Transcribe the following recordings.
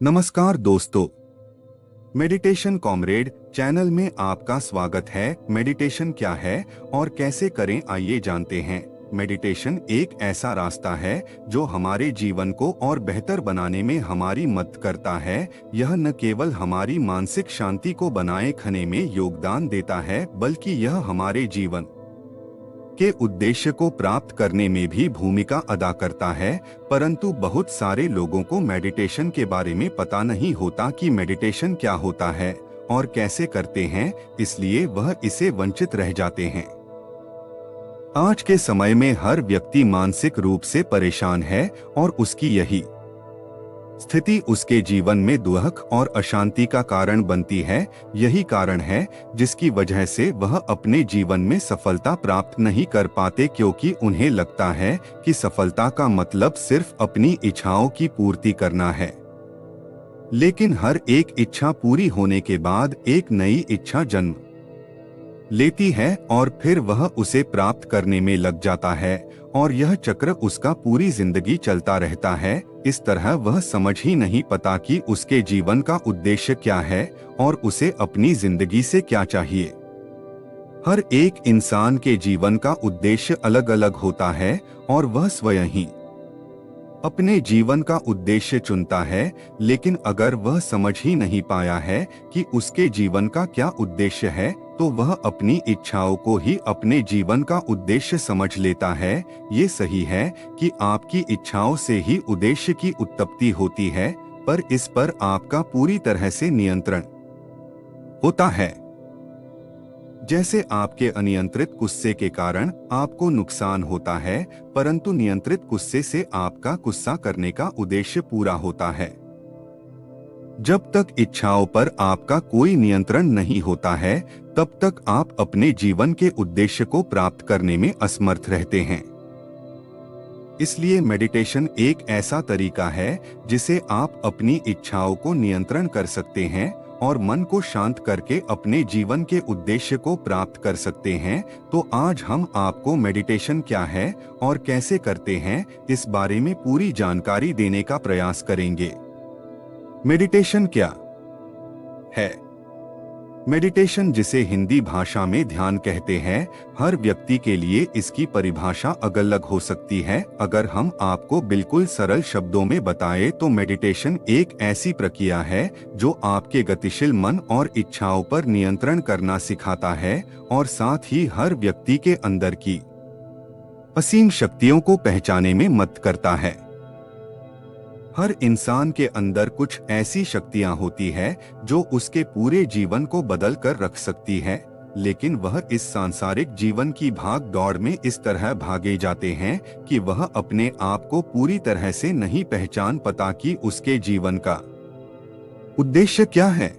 नमस्कार दोस्तों, meditation comrade channel में आपका स्वागत है। मेडिटेशन क्या है और कैसे करें, आइए जानते हैं। मेडिटेशन एक ऐसा रास्ता है जो हमारे जीवन को और बेहतर बनाने में हमारी मदद करता है। यह न केवल हमारी मानसिक शांति को बनाए रखने में योगदान देता है, बल्कि यह हमारे जीवन के उद्देश्य को प्राप्त करने में भी भूमिका अदा करता है। परंतु बहुत सारे लोगों को मेडिटेशन के बारे में पता नहीं होता कि मेडिटेशन क्या होता है और कैसे करते हैं, इसलिए वह इसे वंचित रह जाते हैं। आज के समय में हर व्यक्ति मानसिक रूप से परेशान है और उसकी यही स्थिति उसके जीवन में दुख और अशांति का कारण बनती है। यही कारण है जिसकी वजह से वह अपने जीवन में सफलता प्राप्त नहीं कर पाते, क्योंकि उन्हें लगता है कि सफलता का मतलब सिर्फ अपनी इच्छाओं की पूर्ति करना है। लेकिन हर एक इच्छा पूरी होने के बाद एक नई इच्छा जन्म लेती है और फिर वह उसे प्राप्त करने में लग जाता है और यह चक्र उसका पूरी जिंदगी चलता रहता है। इस तरह वह समझ ही नहीं पाता कि उसके जीवन का उद्देश्य क्या है और उसे अपनी जिंदगी से क्या चाहिए। हर एक इंसान के जीवन का उद्देश्य अलग अलग होता है और वह स्वयं ही अपने जीवन का उद्देश्य चुनता है। लेकिन अगर वह समझ ही नहीं पाया है कि उसके जीवन का क्या उद्देश्य है, तो वह अपनी इच्छाओं को ही अपने जीवन का उद्देश्य समझ लेता है। ये सही है कि आपकी इच्छाओं से ही उद्देश्य की उत्पत्ति होती है, पर इस पर आपका पूरी तरह से नियंत्रण होता है। जैसे आपके अनियंत्रित गुस्से के कारण आपको नुकसान होता है, परंतु नियंत्रित गुस्से से आपका गुस्सा करने का उद्देश्य पूरा होता है। जब तक इच्छाओं पर आपका कोई नियंत्रण नहीं होता है, तब तक आप अपने जीवन के उद्देश्य को प्राप्त करने में असमर्थ रहते हैं। इसलिए मेडिटेशन एक ऐसा तरीका है जिसे आप अपनी इच्छाओं को नियंत्रण कर सकते हैं और मन को शांत करके अपने जीवन के उद्देश्य को प्राप्त कर सकते हैं। तो आज हम आपको मेडिटेशन क्या है और कैसे करते हैं, इस बारे में पूरी जानकारी देने का प्रयास करेंगे। मेडिटेशन क्या है? मेडिटेशन, जिसे हिंदी भाषा में ध्यान कहते हैं, हर व्यक्ति के लिए इसकी परिभाषा अलग अलग हो सकती है। अगर हम आपको बिल्कुल सरल शब्दों में बताएं तो मेडिटेशन एक ऐसी प्रक्रिया है जो आपके गतिशील मन और इच्छाओं पर नियंत्रण करना सिखाता है और साथ ही हर व्यक्ति के अंदर की असीम शक्तियों को पहचानने में मदद करता है। हर इंसान के अंदर कुछ ऐसी शक्तियां होती है जो उसके पूरे जीवन को बदल कर रख सकती है, लेकिन वह इस सांसारिक जीवन की भाग दौड़ में इस तरह भागे जाते हैं कि वह अपने आप को पूरी तरह से नहीं पहचान पाता कि उसके जीवन का उद्देश्य क्या है।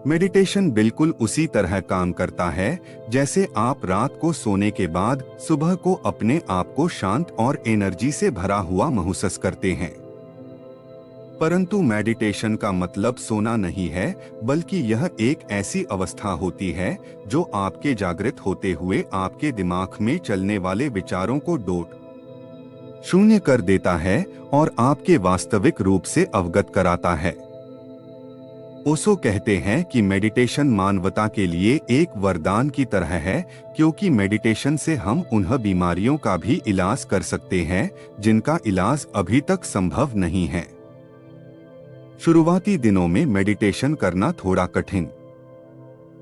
मेडिटेशन बिल्कुल उसी तरह काम करता है जैसे आप रात को सोने के बाद सुबह को अपने आप को शांत और एनर्जी से भरा हुआ महसूस करते हैं। परंतु मेडिटेशन का मतलब सोना नहीं है, बल्कि यह एक ऐसी अवस्था होती है जो आपके जागृत होते हुए आपके दिमाग में चलने वाले विचारों को डोट शून्य कर देता है और आपके वास्तविक रूप से अवगत कराता है। ओशो कहते हैं कि मेडिटेशन मानवता के लिए एक वरदान की तरह है, क्योंकि मेडिटेशन से हम उन बीमारियों का भी इलाज कर सकते हैं जिनका इलाज अभी तक संभव नहीं है। शुरुआती दिनों में मेडिटेशन करना थोड़ा कठिन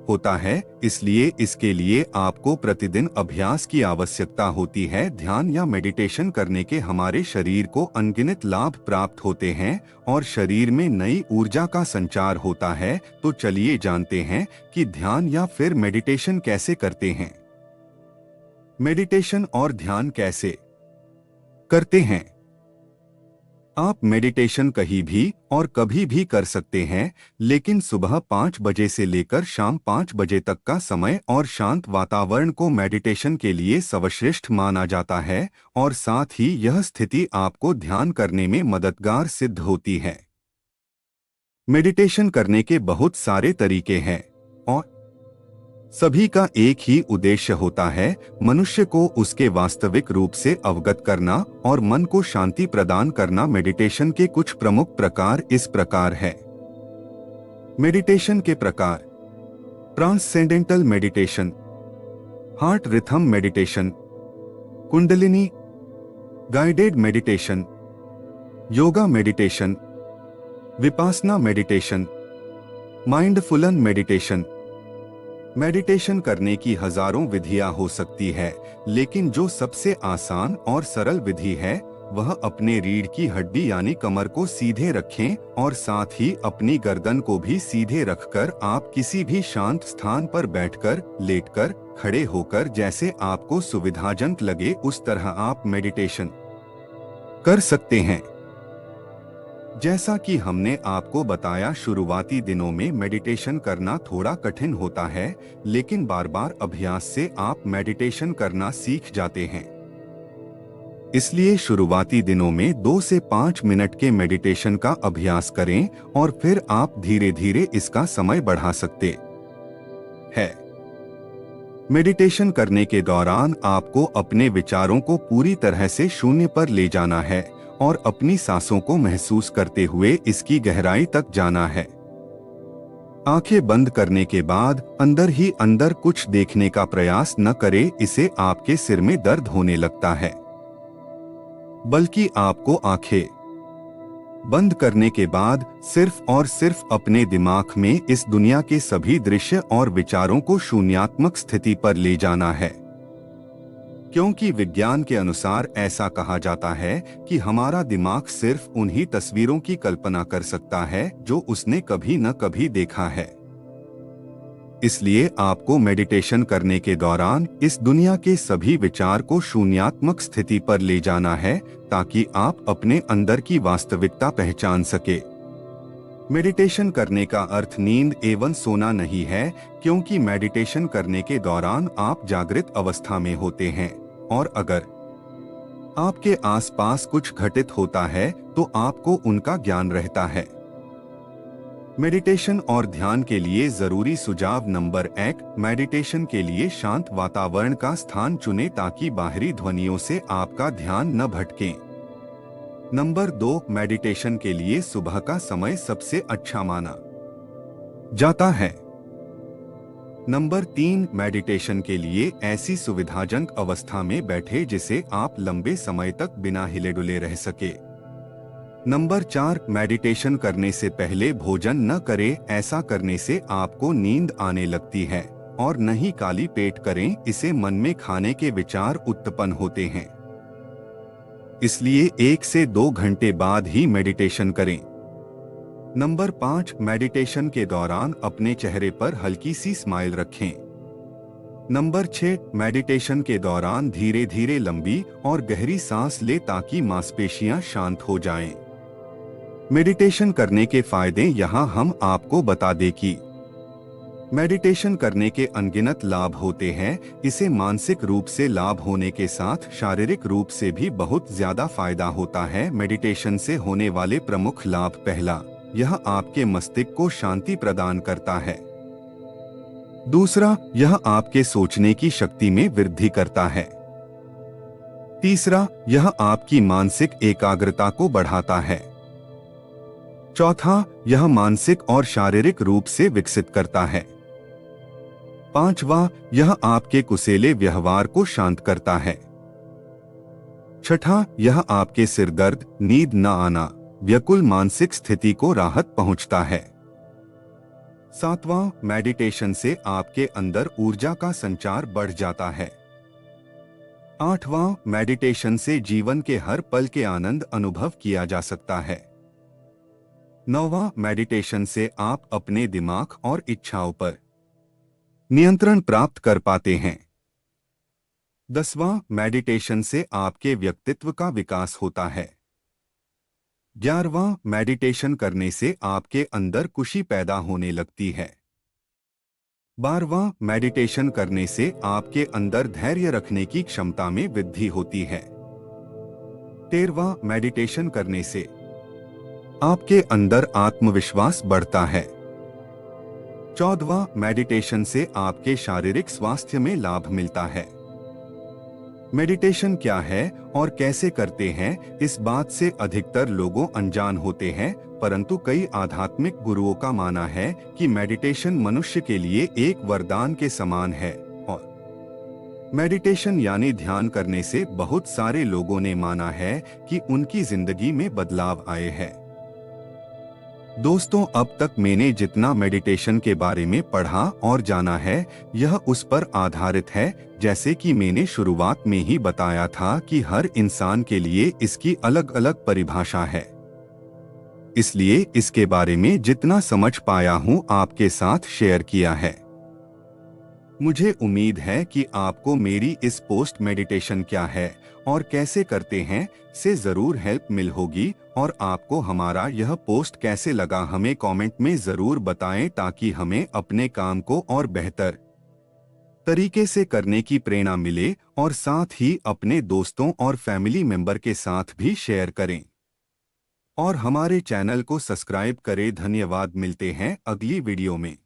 होता है, इसलिए इसके लिए आपको प्रतिदिन अभ्यास की आवश्यकता होती है। ध्यान या मेडिटेशन करने के हमारे शरीर को अनगिनत लाभ प्राप्त होते हैं और शरीर में नई ऊर्जा का संचार होता है। तो चलिए जानते हैं कि ध्यान या फिर मेडिटेशन कैसे करते हैं। मेडिटेशन और ध्यान कैसे करते हैं? आप मेडिटेशन कहीं भी और कभी भी कर सकते हैं, लेकिन सुबह 5 बजे से लेकर शाम 5 बजे तक का समय और शांत वातावरण को मेडिटेशन के लिए सर्वश्रेष्ठ माना जाता है और साथ ही यह स्थिति आपको ध्यान करने में मददगार सिद्ध होती है। मेडिटेशन करने के बहुत सारे तरीके हैं और सभी का एक ही उद्देश्य होता है, मनुष्य को उसके वास्तविक रूप से अवगत करना और मन को शांति प्रदान करना। मेडिटेशन के कुछ प्रमुख प्रकार इस प्रकार है। मेडिटेशन के प्रकार: transcendental meditation, heart rhythm meditation, kundalini, guided meditation, yoga meditation, vipassana meditation, mindfulness meditation. Meditation करने की हजारों विधियां हो सकती है, लेकिन जो सबसे आसान और सरल विधि है वह अपने रीढ़ की हड्डी यानी कमर को सीधे रखें और साथ ही अपनी गर्दन को भी सीधे रखकर आप किसी भी शांत स्थान पर बैठकर, लेटकर, खड़े होकर, जैसे आपको सुविधाजनक लगे उस तरह आप मेडिटेशन कर सकते हैं। जैसा कि हमने आपको बताया, शुरुआती दिनों में मेडिटेशन करना थोड़ा कठिन होता है, लेकिन बार बार अभ्यास से आप मेडिटेशन करना सीख जाते हैं। इसलिए शुरुआती दिनों में 2 से 5 मिनट के मेडिटेशन का अभ्यास करें और फिर आप धीरे धीरे इसका समय बढ़ा सकते हैं। मेडिटेशन करने के दौरान आपको अपने विचारों को पूरी तरह से शून्य पर ले जाना है और अपनी सांसों को महसूस करते हुए इसकी गहराई तक जाना है। आंखें बंद करने के बाद अंदर ही अंदर कुछ देखने का प्रयास न करें, इससे आपके सिर में दर्द होने लगता है। बल्कि आपको आंखें बंद करने के बाद सिर्फ और सिर्फ अपने दिमाग में इस दुनिया के सभी दृश्य और विचारों को शून्यात्मक स्थिति पर ले जाना है। क्योंकि विज्ञान के अनुसार ऐसा कहा जाता है कि हमारा दिमाग सिर्फ उन्हीं तस्वीरों की कल्पना कर सकता है जो उसने कभी न कभी देखा है। इसलिए आपको मेडिटेशन करने के दौरान इस दुनिया के सभी विचार को शून्यात्मक स्थिति पर ले जाना है, ताकि आप अपने अंदर की वास्तविकता पहचान सके। मेडिटेशन करने का अर्थ नींद एवं सोना नहीं है, क्योंकि मेडिटेशन करने के दौरान आप जागृत अवस्था में होते हैं और अगर आपके आसपास कुछ घटित होता है तो आपको उनका ज्ञान रहता है। मेडिटेशन और ध्यान के लिए जरूरी सुझाव: नंबर 1, मेडिटेशन के लिए शांत वातावरण का स्थान चुनें ताकि बाहरी ध्वनियों से आपका ध्यान न भटके। नंबर 2, मेडिटेशन के लिए सुबह का समय सबसे अच्छा माना जाता है। नंबर 3, मेडिटेशन के लिए ऐसी सुविधाजनक अवस्था में बैठे जिसे आप लंबे समय तक बिना हिले डुले रह सके। नंबर 4, मेडिटेशन करने से पहले भोजन न करें, ऐसा करने से आपको नींद आने लगती है, और न ही खाली पेट करें, इसे मन में खाने के विचार उत्पन्न होते हैं। इसलिए 1 से 2 घंटे बाद ही मेडिटेशन करें। नंबर 5, मेडिटेशन के दौरान अपने चेहरे पर हल्की सी स्माइल रखें। नंबर 6, मेडिटेशन के दौरान धीरे धीरे लंबी और गहरी सांस लें ताकि मांसपेशियां शांत हो जाएं। मेडिटेशन करने के फायदे यहाँ हम आपको बता दें कि मेडिटेशन करने के अनगिनत लाभ होते हैं। इसे मानसिक रूप से लाभ होने के साथ शारीरिक रूप से भी बहुत ज्यादा फायदा होता है। मेडिटेशन से होने वाले प्रमुख लाभ: पहला, यह आपके मस्तिष्क को शांति प्रदान करता है। दूसरा, यह आपके सोचने की शक्ति में वृद्धि करता है। तीसरा, यह आपकी मानसिक एकाग्रता को बढ़ाता है। चौथा, यह मानसिक और शारीरिक रूप से विकसित करता है। पांचवा, यह आपके कुसेले व्यवहार को शांत करता है। छठा, यह आपके सिर दर्द, नींद न आना, व्याकुल मानसिक स्थिति को राहत पहुंचता है। सातवां, मेडिटेशन से आपके अंदर ऊर्जा का संचार बढ़ जाता है। आठवां, मेडिटेशन से जीवन के हर पल के आनंद अनुभव किया जा सकता है। नौवां, मेडिटेशन से आप अपने दिमाग और इच्छाओं पर नियंत्रण प्राप्त कर पाते हैं। 10वां, मेडिटेशन से आपके व्यक्तित्व का विकास होता है। 11वां, मेडिटेशन करने से आपके अंदर खुशी पैदा होने लगती है। 12वां, मेडिटेशन करने से आपके अंदर धैर्य रखने की क्षमता में वृद्धि होती है। 13वां, मेडिटेशन करने से आपके अंदर आत्मविश्वास बढ़ता है। 14वां, मेडिटेशन से आपके शारीरिक स्वास्थ्य में लाभ मिलता है। मेडिटेशन क्या है और कैसे करते हैं, इस बात से अधिकतर लोगों अनजान होते हैं, परंतु कई आध्यात्मिक गुरुओं का मानना है कि मेडिटेशन मनुष्य के लिए एक वरदान के समान है और मेडिटेशन यानी ध्यान करने से बहुत सारे लोगों ने माना है कि उनकी जिंदगी में बदलाव आए हैं। दोस्तों, अब तक मैंने जितना मेडिटेशन के बारे में पढ़ा और जाना है, यह उस पर आधारित है, जैसे कि मैंने शुरुआत में ही बताया था कि हर इंसान के लिए इसकी अलग अलग परिभाषा है। इसलिए इसके बारे में जितना समझ पाया हूं आपके साथ शेयर किया है। मुझे उम्मीद है कि आपको मेरी इस पोस्ट मेडिटेशन क्या है और कैसे करते हैं से जरूर हेल्प मिल होगी, और आपको हमारा यह पोस्ट कैसे लगा हमें कमेंट में जरूर बताएं, ताकि हमें अपने काम को और बेहतर तरीके से करने की प्रेरणा मिले और साथ ही अपने दोस्तों और फैमिली मेंबर के साथ भी शेयर करें और हमारे चैनल को सब्सक्राइब करें। धन्यवाद, मिलते हैं अगली वीडियो में।